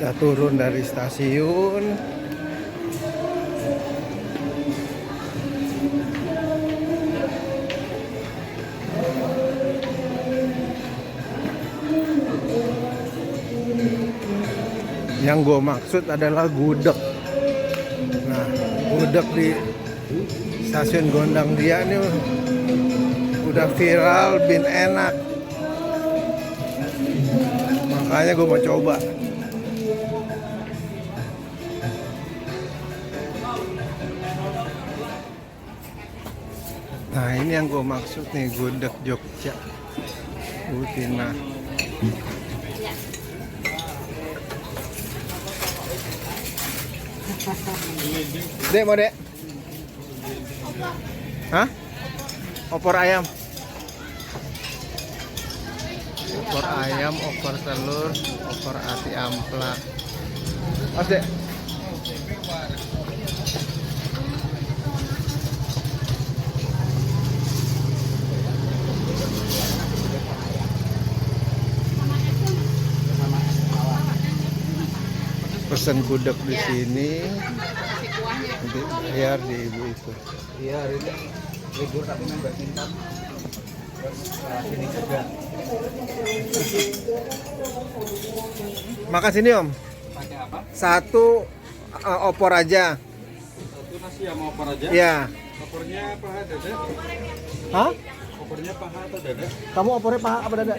Kita turun dari stasiun. Yang gue maksud adalah gudeg. Nah, gudeg di stasiun Gondang Dia ini udah viral, bin enak. Makanya gue mau coba. Nah, ini yang gue maksud nih, gudeg Jogja. Butina. Dek, mau dek? Hah? Opor ayam. Opor ayam, opor telur, opor ati ampla. Mas dek. Pesan gudeg di sini. Nanti biar di ibu itu. Iya, hari ini libur tapi nambah tingkat. Terus sini juga. Makan sini om. Pakai apa? Satu opor aja. Satu nasi sama opor aja. Iya. Opornya paha dada. Hah? Opornya paha atau dada? Kamu opornya paha apa dada?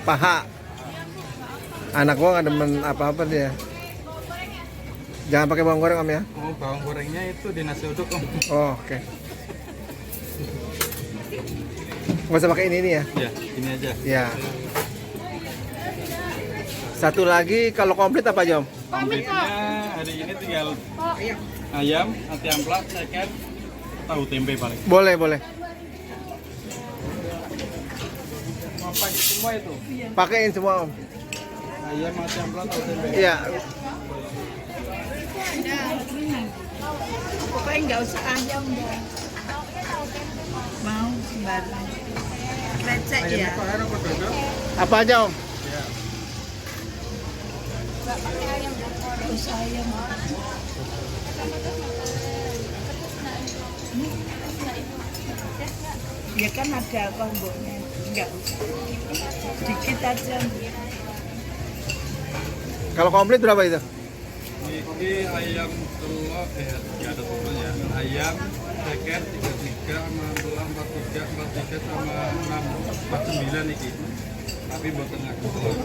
Paha. Anak gua nggak demen apa-apa dia. Jangan pakai bawang goreng om ya. Oh, bawang gorengnya itu di nasi uduk om. Oh, oke. Nggak usah pakai ini ya. Ya, ini aja. Ya. Satu lagi kalau komplit apa aja om? Komplitnya hari ini tinggal ayam, ati ampla, ceker, tahu tempe paling. Boleh, boleh. Mau pakai semua itu? Pakein semua om. Ayam, ati ampla, tahu tempe. Iya. Pokoknya nggak usah ayam dah. Mau sembarang. Lecek ya. Ayamnya paha apa dada? Apa aja om? Ya. Nggak usah ayam. Ya kan ada kombonya. Nggak usah. Dikit aja. Kalau komplit berapa itu? Ini ayam telur, nggak ada telurnya. Ayam, ceker, 33 sama belah 43, 43 sama 6, 49 ini. Tapi buatan aku telur.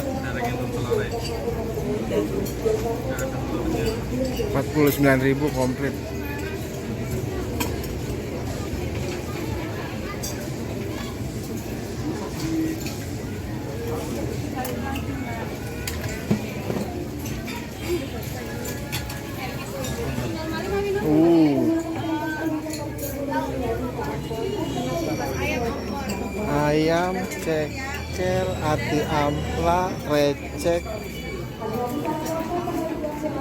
Ada lagi untuk telurnya. Nggak ada telurnya. 49.000 komplit. Ayam, ceker, ati ampla, recek.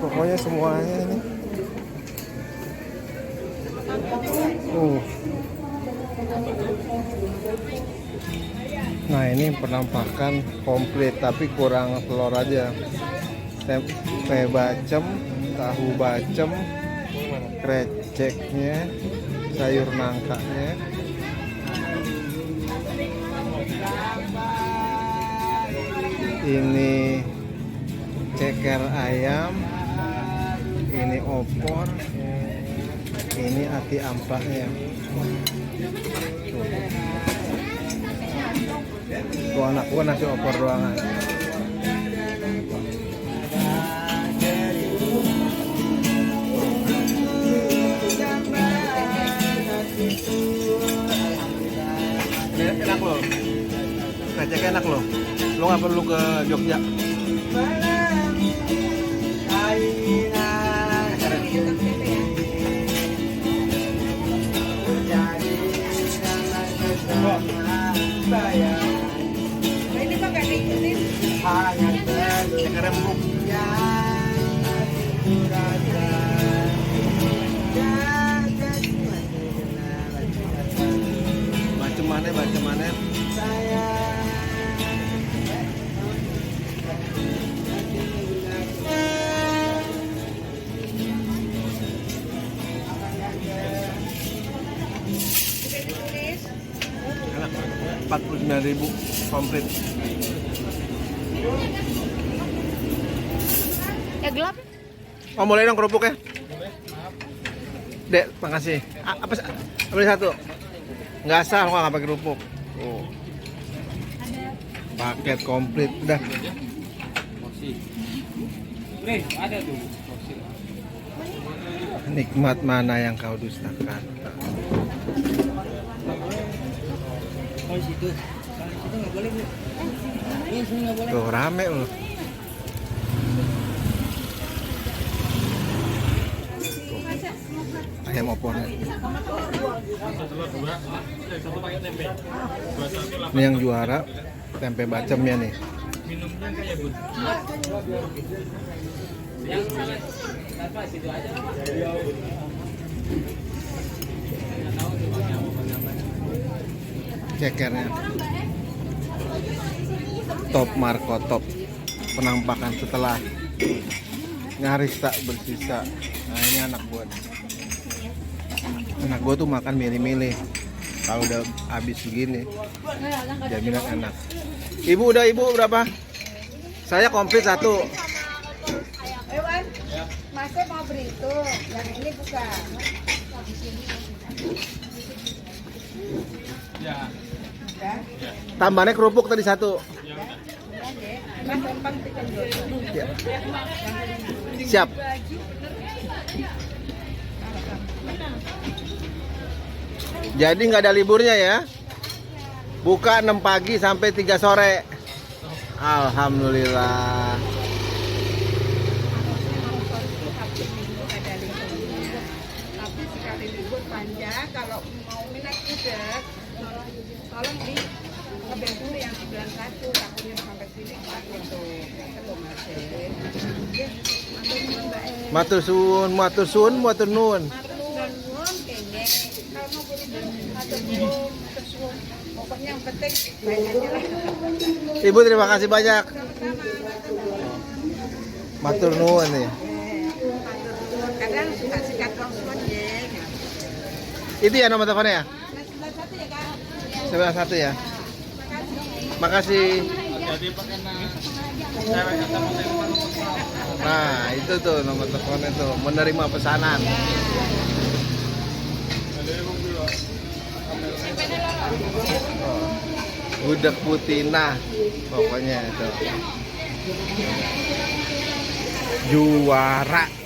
Pokoknya semuanya ini. Nah, ini penampakan komplit tapi kurang telur aja. Tempe bacem, tahu bacem, receknya, sayur nangkanya. Ini ceker ayam, ini opor, ini ati amplaknya. Tuh anak gua nasi opor doangan. Enak loh, recek enak loh. Lo nggak perlu ke Jogja. Ini kok nggak diikutin? Ceker empuk. Bacem mana? 49.000 komplit. Ya gelap. Oh, mulai dong kerupuk ya. Dek, makasih. Apa beli satu? Nggak sah, nggak pakai kerupuk. Oh. Paket komplit udah. Ada tuh. Nikmat mana yang kau dustakan? Oh situ. Kalau situ nggak boleh bu. Ini sini nggak boleh. Tuh rame loh. Ayam opornya. Ini yang juara tempe bacemnya nih. Minumnya kayak bun. Cekernya top Marco top. Penampakan setelah nyaris tak bersisa. Nah ini anak gua. Anak gua tuh makan milih-milih. Kalau udah habis begini, jaminan enak. Ibu udah ibu berapa? Saya komplit satu. Ewan, Masnya mau beli itu, yang ini bukan. Ya. Ya, Tambahnya kerupuk tadi satu. Mas gampang bikin dulu. Ya. Siap. Jadi nggak ada liburnya ya? Buka 6 pagi sampai 3 sore. Alhamdulillah. Ada liburnya. Tapi sekali libur panjang, kalau mau minat gudeg, tolong di ngebel dulu yang 91, takutnya sampai sini Pak untuk ketemu Mas. Matur suwun, matur suwun, matur nuwun. Pokoknya yang penting main aja lah. Ibu terima kasih banyak. Matur nuwun nih. Kadang suka sikat konsumen ya. Itu ya nomor teleponnya ya? Sebelah satu ya Kak? 91 ya. Makasih. Jadi pakai cewek ketemu Nah, itu tuh nomor teleponnya tuh, menerima pesanan. Gudeg Putina, pokoknya itu juara.